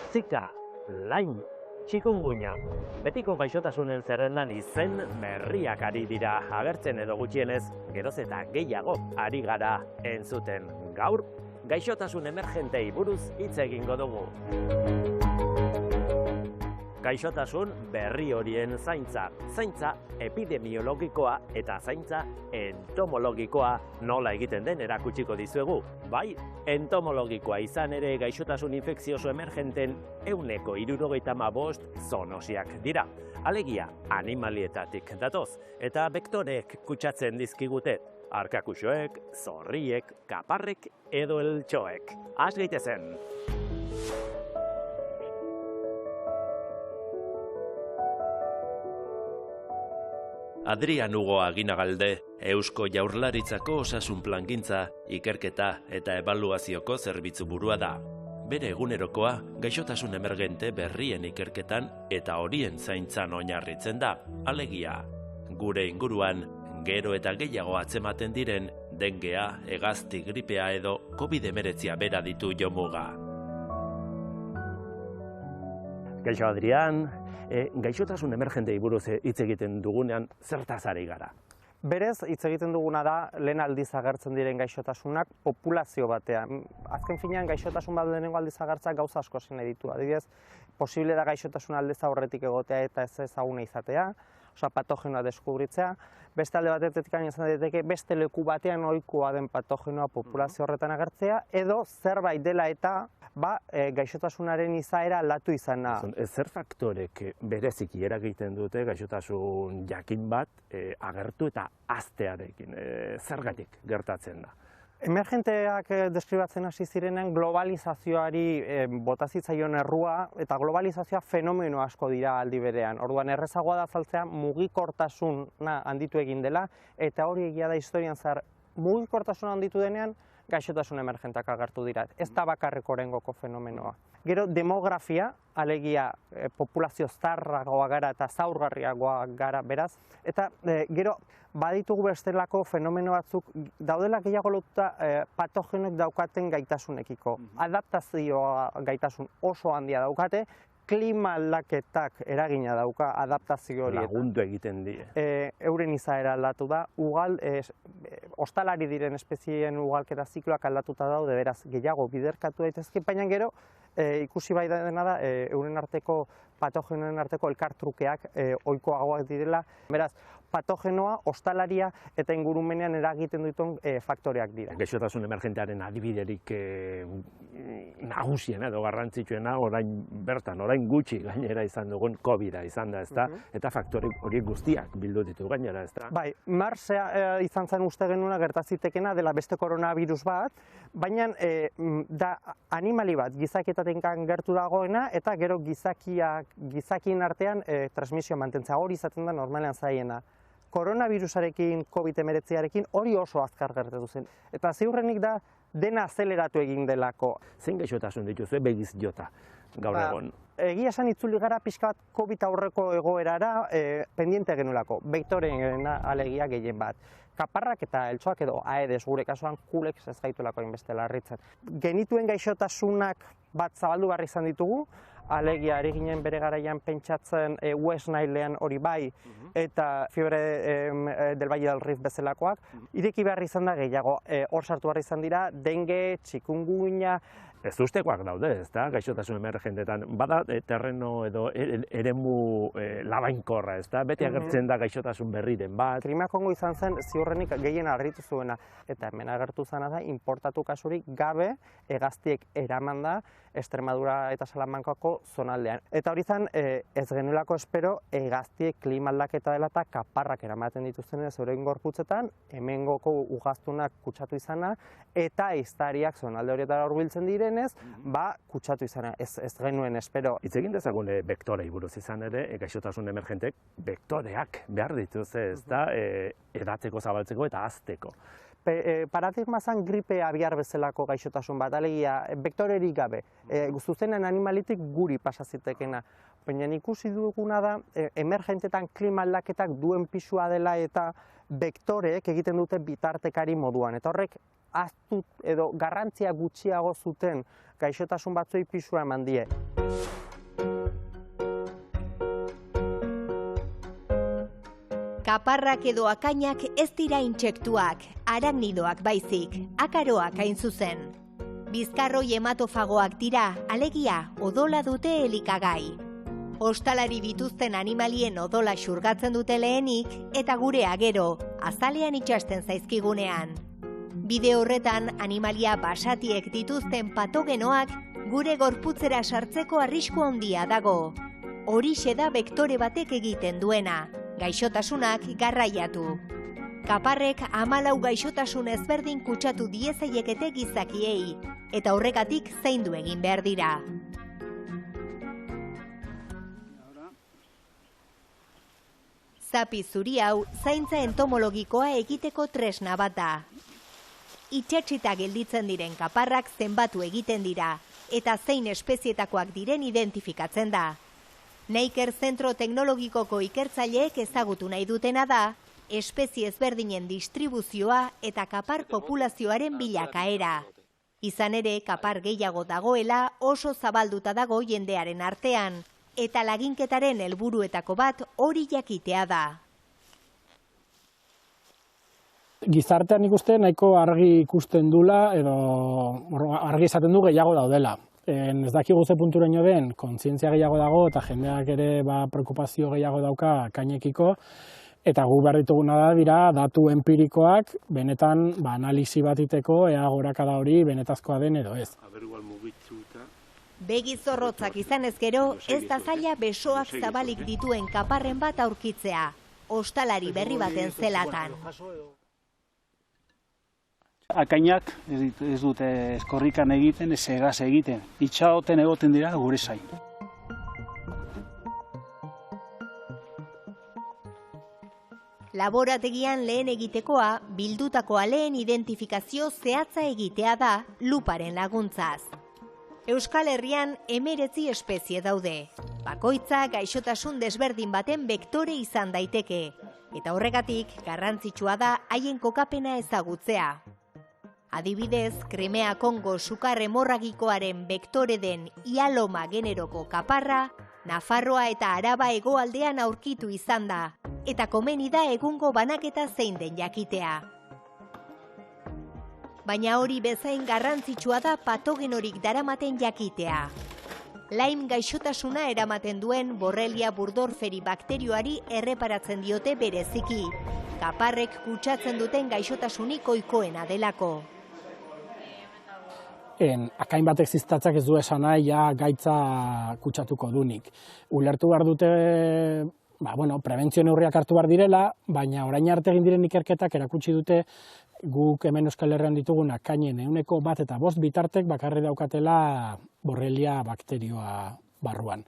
Zika, Lyme, chikungunya, betiko gaixotasunen zerrendan izen berriak ari dira agertzen edo gutxienez, geroz eta gehiago ari gara entzuten. Gaur, gaixotasun emergentei buruz hitz egingo dugu. Gaixotasun berri horien zaintza epidemiologikoa eta zaintza entomologikoa nola egiten den erakutsiko dizuegu. Bai, entomologikoa izan ere gaixotasun infekzioso emergenten 75% zoonosiak dira. Alegia, animalietatik datoz, eta bektorek kutsatzen dizkigute. Arkakuxoek, zorriek, kaparrek edo eltxoek. Has gaitezen! Adrian Hugo Aginagalde, Eusko Jaurlaritzako osasun plangintza, ikerketa eta ebaluazioko zerbitzu burua da. Bere egunerokoa gaixotasun emergente berrien ikerketan eta horien zaintzan oinarritzen da. Alegia, gure inguruan, gero eta gehiago atzematen diren dengea, hegazti gripea edo COVID-19 bera ditu jomuga. Gaixo Adrian, gaixotasun emergentei buruz hitz egiten dugunean zertaz ari gara? Berez, hitz egiten duguna da lehen aldiz agertzen diren gaixotasunak populazio batean. Azken finean, gaixotasun bat lehenengo aldiz agertzea gauza asko zen ditu. Adibidez, posible da gaixotasun aldez aurretik egotea eta ez ezaguna izatea, patogenoa deskubritzea. Beste alde batetik izan daiteke beste leku batean ohikoa den patogenoa populazio horretan agertzea, edo zerbait dela eta gaixotasunaren izaera aldatu izana. Zer faktorek bereziki eragiten dute gaixotasun jakin bat agertu eta haztearekin? Zergatik gertatzen da? Emergenteak deskribatzen hasi zirenean globalizazioari bota zitzaion errua, eta globalizazioa fenomeno asko dira aldi berean. Orduan errezagoa da azaltzea mugikortasuna handitu egin dela, eta hori egia da historian zehar mugikortasuna handitu denean gaixotasun emergentak agertu dira. Ez da bakarrik orengoko fenomenoa. Gero demografia, alegia populazio zaharragoa gara eta zaurgarriagoa gara beraz, eta gero baditugu bestelako fenomeno batzuk daudela gehiago lotuta patogenoek daukaten gaitasunekiko. Adaptazioa gaitasun oso handia daukate, klima aldaketak eragina dauka adaptazio hori. Lagundu egiten die. Euren izaera aldatu da, ostalari diren espezieen ugalketa zikloak aldatuta daude, beraz gehiago biderkatu daitezke, baina gero ikusi bai dena da euren arteko patogenoen arteko elkartrukeak ohikoagoak direla. Beraz, patogenoa, ostalaria eta ingurumenean eragiten dituen faktoreak dira. Gaixotasun emergentearen adibiderik nagusiena edo garrantzitsuena orain gutxi gainera izan dugun COVID-a izan da, ezta? Eta faktore horiek guztiak bildu ditu gainera, ezta? Bai, Marsea izan zen uste genuna gertazitekena dela beste koronavirus bat, baina da animali bat gizakietatik gertu dagoena eta gero gizakien artean transmisioa mantentzea hori izaten da normalean zaiena. Koronavirusarekin, COVID-19arekin hori oso azkar gertatu zen. Eta ziurrenik da dena azeleratu egin delako. Zein gaixotasun dituzue begiz jota gaur egon? Egia esan itzuli gara pixka bat COVID aurreko egoerara pendiente genulako, bektoreen alegia gehien bat. Kaparrak eta eltxoak edo aedes gure kasuan kulek ez gaituelako hainbeste larritzen. Genituen gaixotasunak bat zabaldu barri izan ditugu, alegia ari ginen bere garaian pentsatzen West Nilean hori bai, eta fiebre del Valle del Rift bezalakoak. Ireki behar izan da gehiago, hor sartu behar izan dira, dengue, chikungunya. Ez ustekoak daude, ezta, gaixotasun emergentetan. Bada terreno edo eremu labainkorra, ezta, beti agertzen da gaixotasun berriren bat. Krimakongo izan zen ziurrenik gehien harritu zuena, eta hemen agertu zena da, inportatu kasurik gabe hegaztiek eraman da Extremadura eta Salamankako zonaldean. Eta hori zen, ez genuelako espero, hegaztiek klima aldaketa dela eta kaparrak eramaten dituztenez euren gorputzetan, hemengoko ugaztunak kutsatu izana, eta ehiztariak zonalde horietara hurbiltzen dire, zirenez, kutsatu izana, ez genuen espero. Hitz egin dezagun bektorei buruz izan ere, gaixotasun emergentek bektoreak behar dituzte, ez da, edatzeko, zabaltzeko eta hazteko. Paradigma zen gripe abiar bezalako gaixotasun bat, alegia, bektorerik gabe, zuzenean animalitik guri pasazitekena. Baina ikusi duguna da, emergentetan klima aldaketak duen pisua dela eta bektoreek egiten dute bitartekari moduan. Eta horrek, aztut edo garrantzia gutxiago zuten gaixotasun batzuei pisua eman die. Kaparrak edo akainak ez dira intsektuak, aragnidoak baizik, akaroak hain zuzen. Bizkarroi hematofagoak dira, alegia, odola dute elikagai. Ostalari dituzten animalien odola xurgatzen dute lehenik eta gurea gero, azalean itxasten zaizkigunean. Bide horretan, animalia basatiek dituzten patogenoak gure gorputzera sartzeko arrisku handia dago. Horixe da bektore batek egiten duena. Gaixotasunak garraiatu. Kaparrek 14 gaixotasun ezberdin kutsatu diezaiekete gizakiei, eta horregatik zaindu egin behar dira. Zapi zuri hau zaintza entomologikoa egiteko tresna bat da. Itxatxita gelditzen diren kaparrak zenbatu egiten dira, eta zein espezietakoak diren identifikatzen da. Neiker Zentro Teknologikoko ikertzaileek ezagutu nahi dutena da, espezie ezberdinen distribuzioa eta kapar populazioaren bilakaera. Izan ere, kapar gehiago dagoela oso zabalduta dago jendearen artean, eta laginketaren helburuetako bat hori jakitea da. Gizartean ikusten nahiko argi ikusten dula, edo argi izaten du gehiago daudela. Ez dakigu ze punturaino den, kontzientzia gehiago dago eta jendeak ere preokupazio gehiago dauka kainekiko, eta gu behar dituguna dira datu empirikoak benetan analisi bat iteko ea gorakada hori benetazkoa den edo ez. Begi zorrotzak izanez gero, ez da zaila besoak zabalik dituen kaparren bat aurkitzea, ostalari berri baten zelatan. Akainak ez dute eskorrikan egiten, ez egaz egiten. Itxaoten egoten dira gure zain. Laborategian lehen egitekoa, bildutakoa lehen identifikazio zehatza egitea da luparen laguntzaz. Euskal Herrian 19 espezie daude. Bakoitza gaixotasun desberdin baten bektore izan daiteke, eta horregatik garrantzitsua da haien kokapena ezagutzea. Adibidez, Krimea Kongo sukar hemorragikoaren bektore den Ialoma generoko kaparra, Nafarroa eta Araba hegoaldean aurkitu izan da, eta komeni da egungo banaketa zein den jakitea. Baina hori bezain garrantzitsua da patogenorik daramaten jakitea. Lyme gaixotasuna eramaten duen Borrelia burgdorferi bakterioari erreparatzen diote bereziki, kaparrek kutsatzen duten gaixotasunik ohikoena delako. Akain batek ziztatzak ez du esan nahi gaitza kutsatuko dunik. Ulertu behar dute, prebentzio neurriak hartu behar direla, baina orain arte egin diren ikerketak erakutsi dute guk hemen Euskal Herrian ditugun akainen 1% eta 5% bitartek bakarri daukatela Borrelia bakterioa barruan.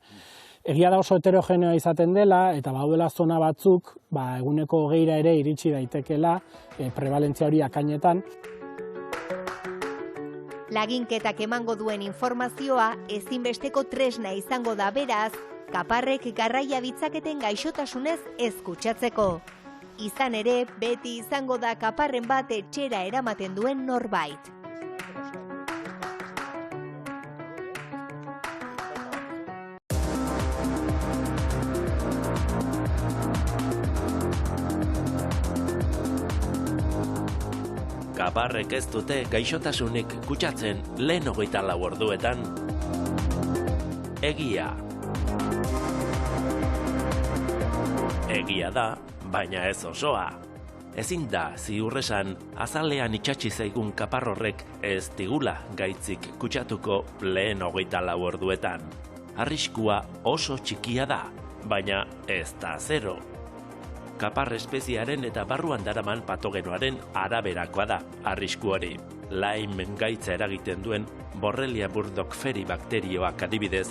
Egia da oso heterogeneoa izaten dela, eta baudela zona batzuk, eguneko 20 ere iritsi daitekela prebalentzia hori akainetan. Laginketak emango duen informazioa ezinbesteko tresna izango da beraz, kaparrek garraia ditzaketen gaixotasunez ez kutsatzeko. Izan ere, beti izango da kaparren bat etxera eramaten duen norbait. Kaparrek ez dute gaixotasunik kutsatzen lehen 24 orduetan. Egia. Egia da, baina ez osoa. Ezin da ziur esan azalean itxatsi zaigun kapar horrek ez digula gaitzik kutsatuko lehen 24 orduetan. Arriskua oso txikia da, baina ez da zero. kapar espeziaren eta barruan daraman patogenoaren araberakoa da arrisku hori. Lyme gaitza eragiten duen Borrelia burgdorferi bakterioak adibidez,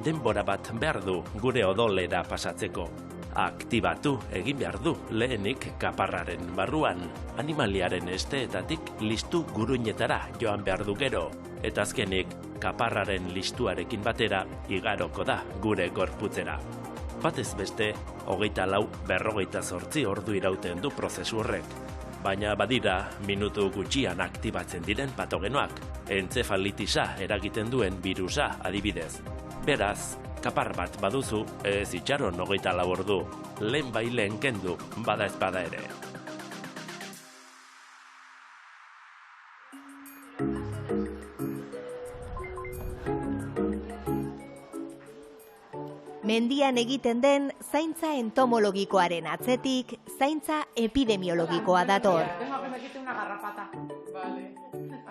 denbora bat behar du gure odolera pasatzeko. Aktibatu egin behar du lehenik kaparraren barruan, animaliaren esteetatik listu guruinetara joan behar du gero, eta azkenik kaparraren listuarekin batera igaroko da gure gorputzera. Batez beste, 24–48 ordu irauten du prozesu horrek, baina badira minutu gutxian aktibatzen diren patogenoak, entzefalitisa eragiten duen birusa adibidez. Beraz, kapar bat baduzu, ez itxaron 24 ordu, lehen bailen kendu, bada ez bada ere. Mendian egiten den zaintza entomologikoaren atzetik, zaintza epidemiologikoa dator.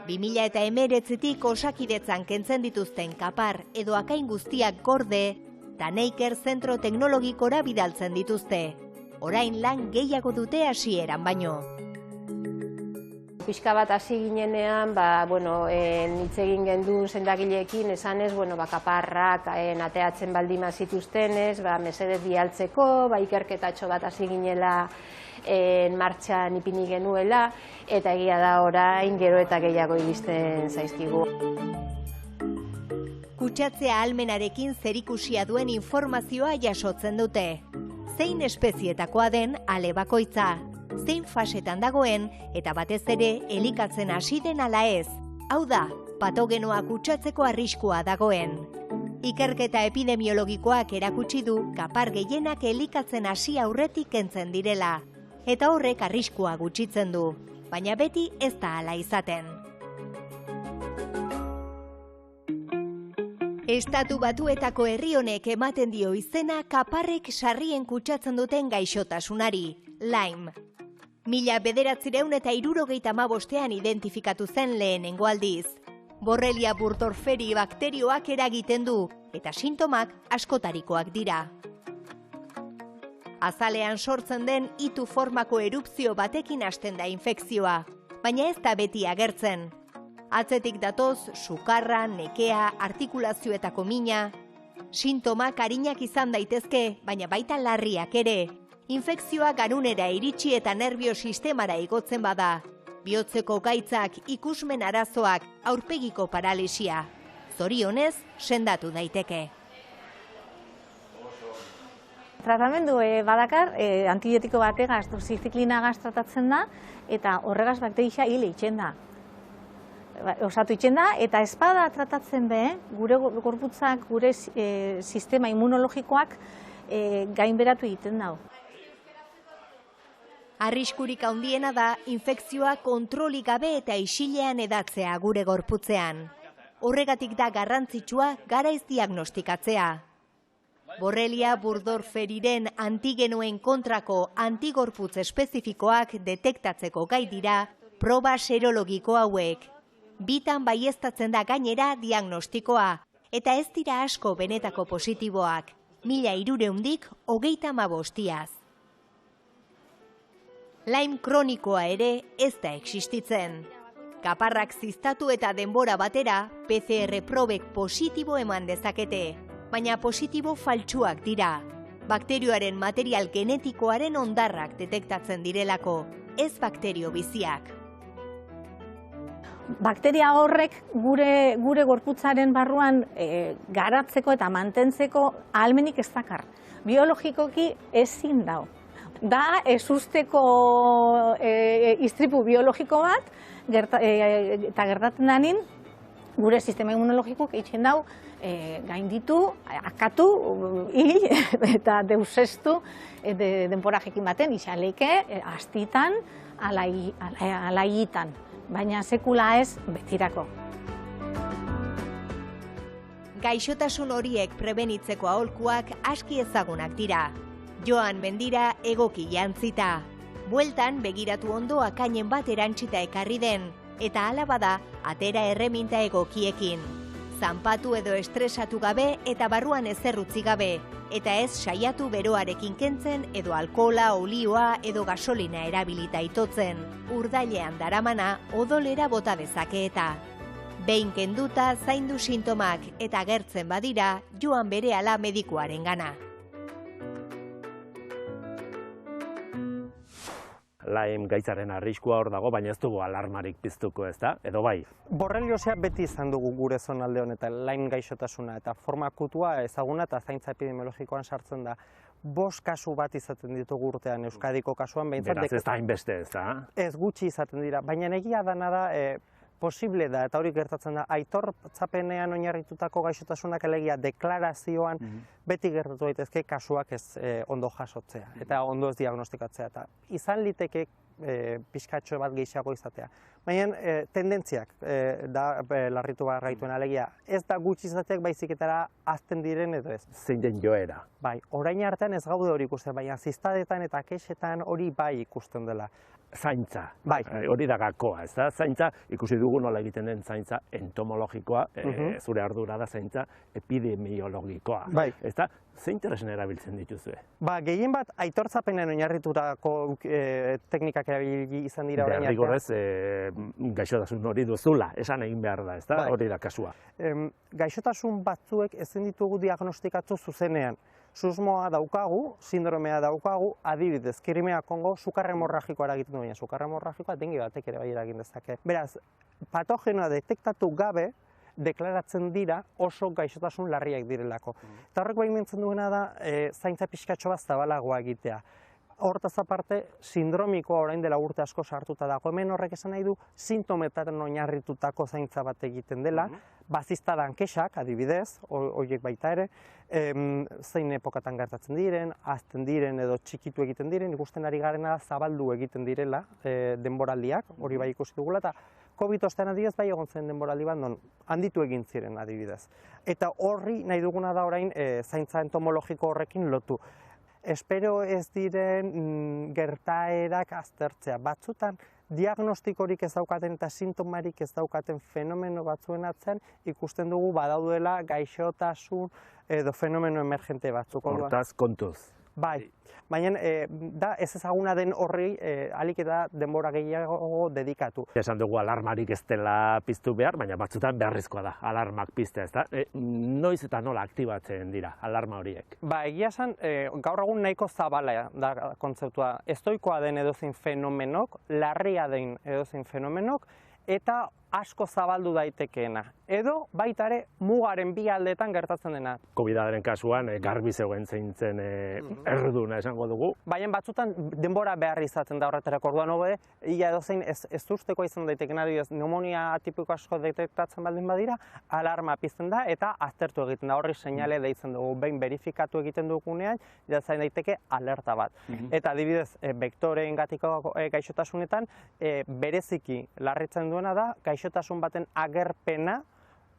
2019tik Osakidetzan kentzen dituzten kapar edo akain guztiak gorde, eta Neiker zentro teknologikora bidaltzen dituzte. Orain lan gehiago dute hasieran baino. Pixka bat hasi ginenean, hitz egin gendun sendagileekin esanez, kaparrak ateatzen baldima zituztenez, mesedez bialtzeko, ikerketatxo bat hasi ginela martxan ipini genuela, eta egia da orain gero eta gehiago iristen zaizkigu. Kutsatzea ahalmenarekin zerikusia duen informazioa jasotzen dute. Zein espezietakoa den ale bakoitza, zein fasetan dagoen eta batez ere elikatzen hasi den ala ez. Hau da, patogenoa kutsatzeko arriskua dagoen. Ikerketa epidemiologikoak erakutsi du kapar gehienak elikatzen hasi aurretik kentzen direla. Eta horrek arriskua gutxitzen du, baina beti ez da hala izaten. Estatu Batuetako herri honek ematen dio izena kaparrek sarrien kutsatzen duten gaixotasunari, Lyme. 1975ean identifikatu zen lehenengo aldiz. Borrelia burgdorferi bakterioak eragiten du, eta sintomak askotarikoak dira. Azalean sortzen den itu formako erupzio batekin hasten da infekzioa, baina ez da beti agertzen. Atzetik datoz, sukarra, nekea, artikulazioetako mina. Sintomak arinak izan daitezke, baina baita larriak ere. Infekzioa garunera iritsi eta nerbio sistemara igotzen bada. Bihotzeko gaitzak, ikusmen arazoak, aurpegiko paralisia. Zorionez, sendatu daiteke. Tratamendu badakar, antibiotiko bategaz, doxiziklinagaz tratatzen da, eta horregaz bakterixia hile itxen da. Osatu itxen da, eta espada tratatzen be, gure gorputzak, gure sistema immunologikoak gainberatu egiten dau. Arriskurik handiena da infekzioa kontrolik gabe eta isilean edatzea gure gorputzean. Horregatik da garrantzitsua garaiz diagnostikatzea. Borrelia burgdorferiren antigenoen kontrako antigorputz espezifikoak detektatzeko gai dira proba serologiko hauek. Bitan baieztatzen da gainera diagnostikoa, eta ez dira asko benetako positiboak, 1300-dik 35. Lyme kronikoa ere ez da existitzen. Kaparrak ziztatu eta denbora batera, PCR probek positibo eman dezakete, baina positibo faltsuak dira. Bakterioaren material genetikoaren ondarrak detektatzen direlako, ez bakterio biziak. Bakteria horrek gure gorputzaren barruan garatzeko eta mantentzeko ahalmenik ez dakar. Biologikoki ezin dau. Da ezusteko istripu biologiko bat, eta gertatzen denin, gure sistema immunologikoak eitzen dau gainditu, akatu, hil eta deusestu denporajekin baten, izaleike, astitan, alaitan, baina sekula ez betirako. Gaixotasun horiek prebenitzeko aholkuak aski ezagunak dira. Joan mendira egoki jantzita. Bueltan begiratu ondo akainen bat erantsita ekarri den, eta hala bada atera erreminta egokiekin. Zanpatu edo estresatu gabe eta barruan ezer utzi gabe, eta ez saiatu beroarekin kentzen edo alkohola, olioa edo gasolina erabilita itotzen. Urdailean daramana odolera bota dezake eta. Behin kenduta zaindu sintomak eta agertzen badira, joan berehala medikuarengana. Lyme gaitzaren arriskua hor dago, baina ez dugu alarmarik piztuko, ezta? Edo bai? Borreliosia beti izan dugu gure zonalde honetan, Lyme gaixotasuna, eta forma akutua ezaguna eta zaintza epidemiologikoan sartzen da. 5 kasu bat izaten ditugu urtean, Euskadiko kasuan behintzat. Beraz ez da hainbeste, ezta? Ez gutxi izaten dira, baina egia dana da, posible da, eta hori gertatzen da, aitortzapenean oinarritutako gaixotasunak alegia deklarazioan beti gertatu daitezke kasuak ez ondo jasotzea, eta ondo ez diagnostikatzea, eta izan liteke pixkatxo bat gehiago izatea. Baina tendentziak da larritu behar gaituen alegia, ez da gutxi izateak baizik-etara azten diren edo ez. Zein den joera? Bai, orain artean ez gaude hori ikusten, baina ziztadetan eta kexetan hori bai ikusten dela. Zaintza, bai. Hori da gakoa, ez da? Zaintza, ikusi dugu nola egiten den zaintza entomologikoa, zure ardura da zaintza epidemiologikoa. Bai. Ez da, ze interesen erabiltzen dituzue? Ba, gehien bat aitortzapenen oinarritutako teknikak erabili izan dira orain artean. Derrigorrez, gaixotasun hori duzula, esan egin behar da, ez da? Bai. Hori da kasua. Gaixotasun batzuek ezin ditugu diagnostikatu zuzenean. Susmoa daukagu, sindromea daukagu, adibidez, Kirimea Kongo sukar hemorragikoa eragiten du, baina sukar hemorragikoa dengue batek ere bai eragin dezake. Beraz, patogenoa detektatu gabe, deklaratzen dira oso gaixotasun larriak direlako. Eta horrek baimentzen duena da, zaintza pixkatxo bat zabalagoa egitea. Hortaz aparte, sindromikoa orain dela urte asko sartuta dago. Hemen horrek esan nahi du, sintometaren oinarritutako zaintza bat egiten dela, baziztadan kexak, adibidez, horiek baita ere, zein epokatan gertatzen diren, azten diren edo txikitu egiten diren, ikusten ari garena zabaldu egiten direla denboraldiak, hori bai ikusi dugula, eta COVID ostean adibidez bai egon zen denboraldi bat, non handitu egin ziren adibidez. Eta horri nahi duguna da orain zaintza entomologiko horrekin lotu. Espero ez diren gertaerak aztertzea. Batzutan, diagnostikorik ez daukaten eta sintomarik ez daukaten fenomeno batzuen atzean ikusten dugu badaudela gaixotasun edo fenomeno emergente batzuk. Hortaz kontuz. Bai, baina da ez ezaguna den horri ahalik eta denbora gehiago dedikatu. Esan dugu alarmarik ez dela piztu behar, baina batzutan beharrezkoa da alarmak piztea, ezta? Noiz eta nola aktibatzen dira alarma horiek? Ba, egia esan, gaur egun nahiko zabala da kontzeptua. Estoikoa den edozein fenomenok, larria den edozein fenomenok, eta asko zabaldu daitekeena. Edo baita ere mugaren bi aldeetan gertatzen dena. COVID-aren kasuan garbi zegoen zeintzen erruduna esango dugu. Baina batzutan denbora behar izaten da horretarako, orduan hobe, ia edozein ez usteko izan daiteken adibidez, pneumonia atipiko asko detektatzen baldin badira, alarma pizten da eta aztertu egiten da, horri seinale deitzen dugu, behin verifikatu egiten dugunean, jatzen daiteke alerta bat. Eta adibidez, bektoreengatiko gaixotasunetan bereziki larritzen duena da, gaixotasun baten agerpena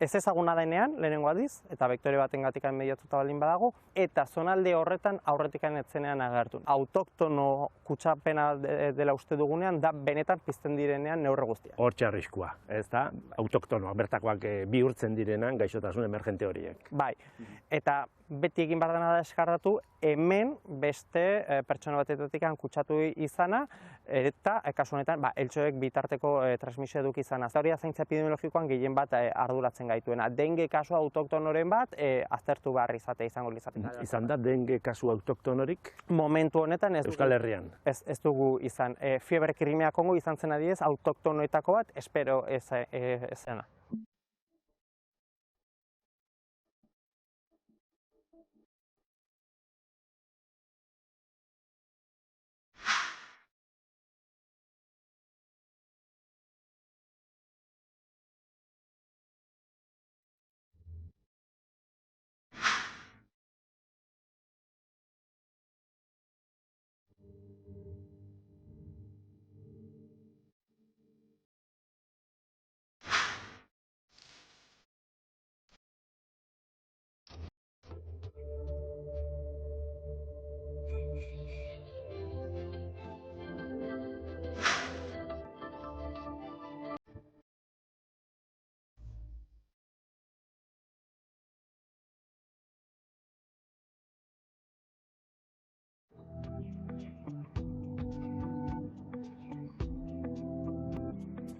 ez ezaguna denean, lehenengo aldiz, eta bektore batengatik mediatuta baldin badago, eta zonalde horretan aurretik etzenean agertu. Autoktono kutsapena dela uste dugunean, da benetan pizten direnean neurri guztiak. Hortxe arriskua, ez da? Autoktonoak, bertakoak bihurtzen direnean gaixotasun emergente horiek. Bai, eta beti egin behar dena da eskarratu, hemen beste pertsona batetatik kutsatu izana, eta kasu honetan, eltxoek bitarteko transmisio eduki izana. Hori da zaintza epidemiologikoan gehien bat arduratzen gaituena. Dengue kasu autoktonoren bat aztertu behar izatea izango lizatik. Izan da dengue kasu autoktonorik? Momentu honetan ez Euskal Herrian? Ez dugu izan. Fiebre Kirimea Kongo izan zen adibidez autoktonoetako bat, espero ez zena.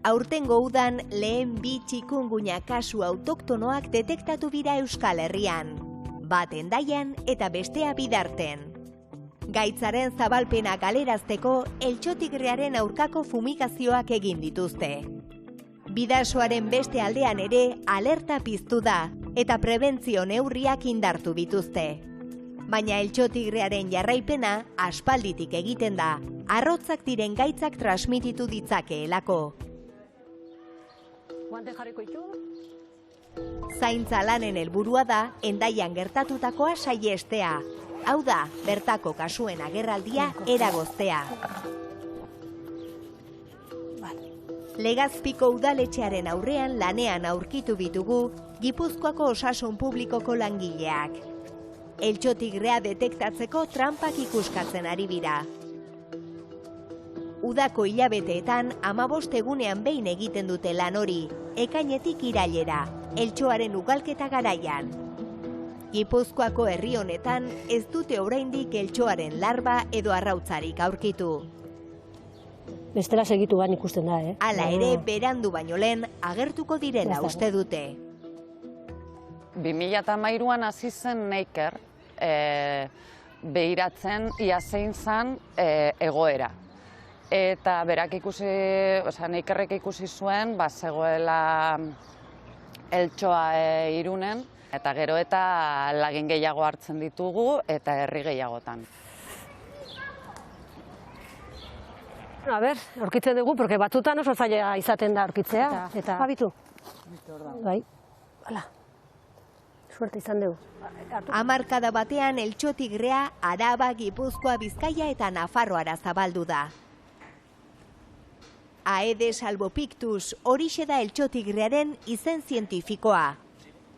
Aurtengo udan lehen 2 txikungunya kasu autoktonoak detektatu dira Euskal Herrian. Bat Hendaian eta bestea Bidarten. Gaitzaren zabalpena galerazteko eltxotigrearen aurkako fumigazioak egin dituzte. Bidasoaren beste aldean ere alerta piztu da eta prebentzio neurriak indartu dituzte. Baina eltxotigrearen jarraipena aspalditik egiten da, arrotzak diren gaitzak transmititu ditzakeelako. Zaintza lanen helburua da Hendaian gertatutakoa saihestea. Hau da, bertako kasuen agerraldia eragoztea. Legazpiko udaletxearen aurrean lanean aurkitu ditugu Gipuzkoako osasun publikoko langileak. Eltxotigrea detektatzeko trampak ikuskatzen ari dira. Udako hilabeteetan 15 egunean behin egiten dute lan hori, ekainetik irailera, eltxoaren ugalketa garaian. Gipuzkoako herri honetan ez dute oraindik eltxoaren larba edo arrautzarik aurkitu. Bestela segitu ban ikusten da, Hala ere, berandu baino lehen agertuko direla uste dute. 2013an hasi zen Neiker behiratzen ia zein zen egoera. Eta berak ikusi, Neikerrek ikusi zuen, zegoela eltxoa Irunen, eta gero eta lagin gehiago hartzen ditugu eta herri gehiagotan. A ber, aurkitzen dugu, porque batzutan oso zaila izaten da aurkitzea. Eta habitu. Bai, hala. Suerte izan dugu. Hamarkada batean eltxotigrea Araba, Gipuzkoa, Bizkaia eta Nafarroara zabaldu da. Aedes albopictus horixe da eltxotigrearen izen zientifikoa.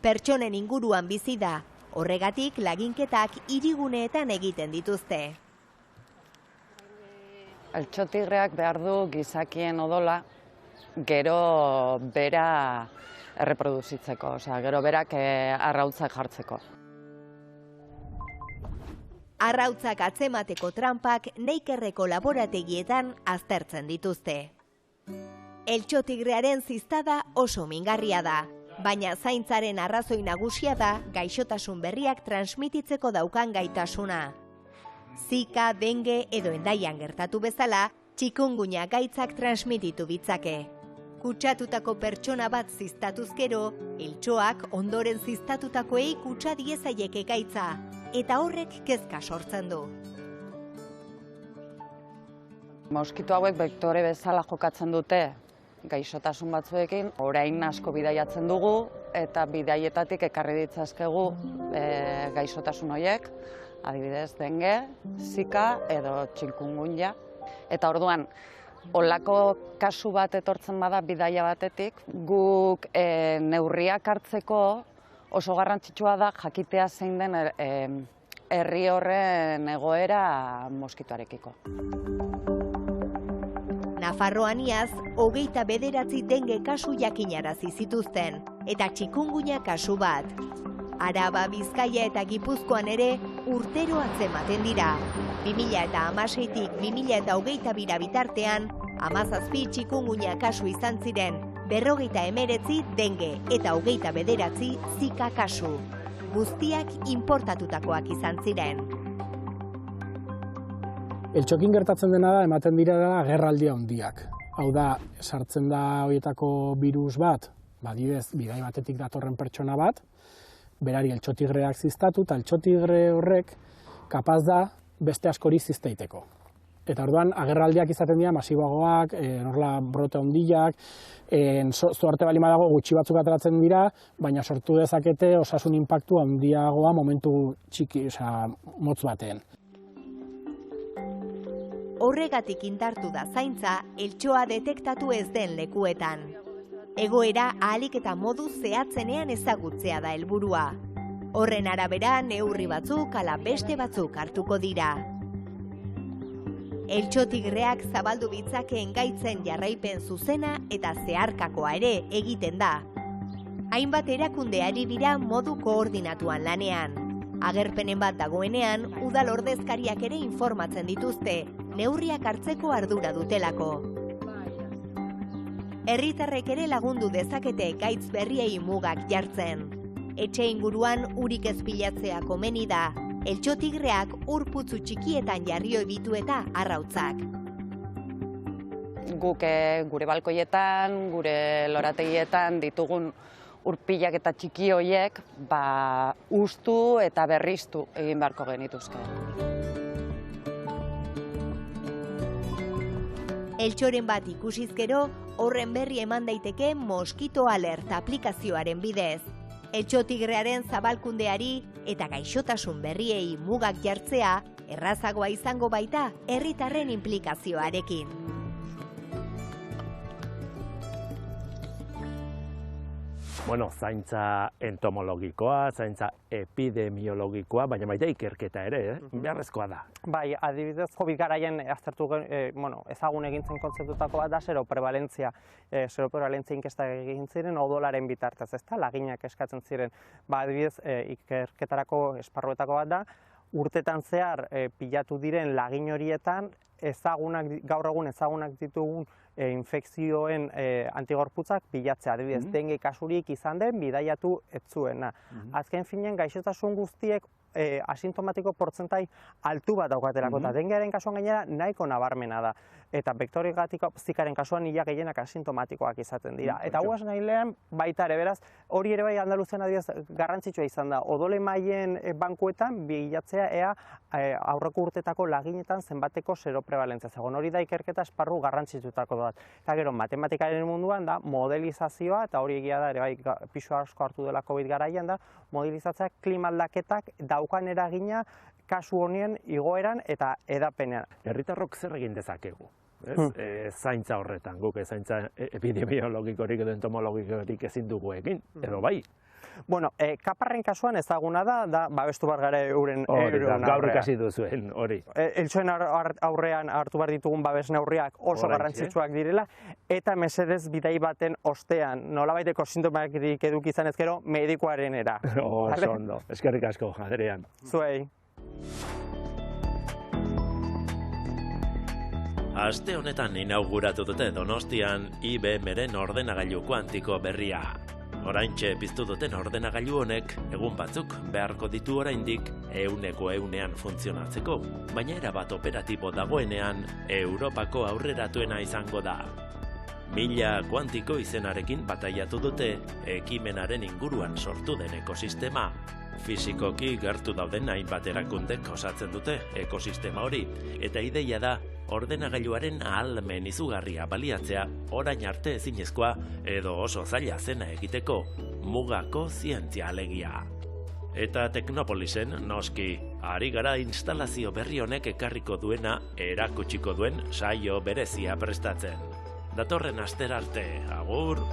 Pertsonen inguruan bizi da, horregatik laginketak hiriguneetan egiten dituzte. Eltxotigreak behar du gizakien odola gero bera erreproduzitzeko, gero berak arrautzak jartzeko. Arrautzak atzemateko trampak Neikerreko laborategietan aztertzen dituzte. Eltxotigrearen ziztada oso mingarria da, baina zaintzaren arrazoi nagusia da gaixotasun berriak transmititzeko daukan gaitasuna. Zika, dengue edo Hendaian gertatu bezala, txikungunya gaitzak transmititu ditzake. Kutsatutako pertsona bat ziztatuz gero, eltxoak ondoren ziztatutakoei kutsa diezaieke gaitza, eta horrek kezka sortzen du. Moskitu hauek bektore bezala jokatzen dute gaixotasun batzuekin, orain asko bidaiatzen dugu, eta bidaietatik ekarri ditzazkegu gaixotasun horiek, adibidez dengue, zika edo txikungunya. Eta orduan, holako kasu bat etortzen bada bidaia batetik, guk neurriak hartzeko oso garrantzitsua da jakitea zein den herri horren egoera moskituarekiko. Nafarroan iaz, 29 dengue kasu jakinarazi zituzten, eta txikungunya kasu bat. Araba, Bizkaia eta Gipuzkoan ere urtero atzematen dira. 2016tik 2022 bitartean, 17 txikungunya kasu izan ziren, 59 dengue eta 29 zika kasu. Guztiak inportatutakoak izan ziren. Eltxokin gertatzen dena da, ematen dira agerraldia handiak. Hau da, sartzen da horietako virus bat, adibidez, bidai batetik datorren pertsona bat, berari eltxotigreak ziztatu, eta eltxotigre horrek kapaz da beste askori zizteiteko. Eta orduan, agerraldiak izaten dira masiboagoak, norla brote handiak, zoarte bali madago gutxi batzuk ateratzen dira, baina sortu dezakete osasun inpaktu handiagoa momentu txiki, motz batean. Horregatik indartu da zaintza eltxoa detektatu ez den lekuetan. Egoera ahalik eta modu zehatzenean ezagutzea da helburua. Horren arabera neurri batzuk ala beste batzuk hartuko dira. Eltxotigreak zabaldu ditzakeen gaitzen jarraipen zuzena eta zeharkakoa ere egiten da. Hainbat erakunde ari dira modu koordinatuan lanean. Agerpenen bat dagoenean, udal ordezkariak ere informatzen dituzte, neurriak hartzeko ardura dutelako. Herritarrek ere lagundu dezakete gaitz berriei mugak jartzen. Etxe inguruan urik ez pilatzea komeni da, eltxotigreak urputzu txikietan jarri ohi ditu eta arrautzak. Guk gure balkoietan, gure lorategietan ditugun urpilak eta txiki horiek ustu eta berriztu egin beharko genituzke. Eltxoren bat ikusiz gero, horren berri eman daiteke Mosquito Alert aplikazioaren bidez. Eltxotigrearen zabalkundeari eta gaixotasun berriei mugak jartzea errazagoa izango baita herritarren inplikazioarekin. Bueno, zaintza entomologikoa, zaintza epidemiologikoa, baina baita ikerketa ere, beharrezkoa da. Bai, adibidez, COVID garaian aztertu ezagun egintzen kontzeptutako bat da seroprevalentzia inkesta egin ziren odolaren bitartez, ezta, laginak eskatzen ziren. Adibidez, ikerketarako esparruetako bat da, urtetan zehar pilatu diren lagin horietan, gaur egun ezagunak ditugun infekzioen antigorputzak bilatzea. Adibidez, denge kasurik izan den bidaiatu ez zuena. Azken finean, gaixotasun guztiek asintomatiko portzentai altu bat daukatelako, eta dengearen kasuan gainera nahiko nabarmena da. Eta vektoregatiko zikaren kasuan ia gehienak asintomatikoak izaten dira. Eta guaz nahi lehen baita ere, beraz, hori ere bai Andaluzian adibidez garrantzitsua izan da. Odol emaien bankuetan bilatzea ea aurreko urtetako laginetan zenbateko seroprevalentzia zegoen. Hori da ikerketa esparru garrantzitsutako bat. Eta gero, matematikaren munduan da modelizazioa, eta hori egia da ere bai pisu asko hartu dela COVID garaian da, modelizatzeak klima aldaketak daukan eragina kasu honien igoeran eta edapenean. Herritarrok zer egin dezakegu? Zaintza horretan, guk zaintza epidemiologikorik edo entomologikorik ezin dugu egin, edo bai? Bueno, kaparren kasuan ezaguna da babestu bar gara euren aurrean. Gaur ikasi duzuen, hori. Eltxoen aurrean hartu behar ditugun babes neurriak oso garrantzitsuak direla, eta mesedez bidai baten ostean, nolabaiteko sintomak eduki izan ezkero, medikoarenera. Oso ondo, eskerrik asko, Adrian. Zuei. Aste honetan inauguratu dute Donostian IBM-ren ordenagailu kuantiko berria. Oraintxe piztu duten ordenagailu honek egun batzuk beharko ditu oraindik 100% funtzionatzeko, baina erabat operatibo dagoenean Europako aurreratuena izango da. 1000 kuantiko izenarekin bataiatu dute ekimenaren inguruan sortu den ekosistema. Fisikoki gertu dauden hainbat erakundek osatzen dute ekosistema hori, eta ideia da ordenagailuaren ahalmen izugarria baliatzea orain arte ezinezkoa edo oso zaila zena egiteko mugako zientzia alegia. Eta Teknopolisen, noski, ari gara instalazio berri honek ekarriko duena erakutsiko duen saio berezia prestatzen. Datorren astera arte, agur!